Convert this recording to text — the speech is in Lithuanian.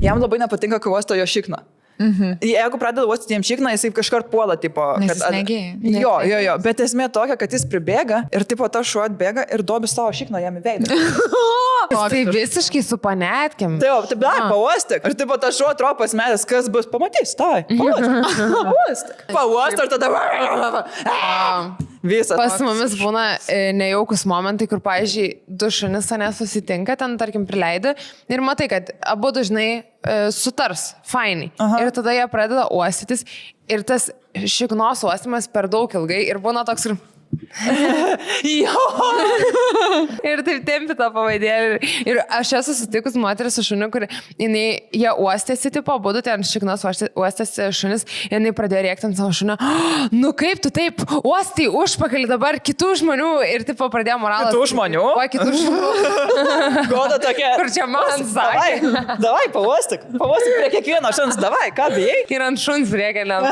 jam labai nepatinka, kai uosto jo šikną. Jeigu pradeda uostyti jam šikną, jisai kažkart puola, tipo... Nes jis mėgėja. Jo, bet esmė tokia, kad jis pribėga ir tipo tas šuo atbėga ir dobi savo šikną jam į veidą. Tai visiškai su panetkėm. Taip, pauostik. Ir tipo tas šuo atrodo pasmetęs, kas bus, pamatys, tai. Pauostik. Pauostik ir tada... Visas. Pas mumis būna nejaukus momentai, kur, pavyzdžiui, du šunis nesusitinka, ten, tarkim, prileidi ir matai, kad abu dažnai sutars, fainai. Ir tada jie pradeda uostytis ir tas šiknos uostymas per daug ilgai ir būna toks ir... Jo. Ir taip tempi tą pavaidėlį. Ir aš esu susitikus moterį su šuniu, kur jie uostėsi, tipo, būdu ten šiknos uostėsi šunis, ir jinai pradėjo rėkti ant savo šunio. Nu kaip tu taip uostai užpakalį dabar kitų žmonių ir tipo pradėjo moralas. Kitų žmonių? O, kitų žmonių. Goda tokia. Kur čia man sakė? Davai, pauostik prie kiekvieno šuns, davai, ką bijai? Ir ant šuns rėkia, net.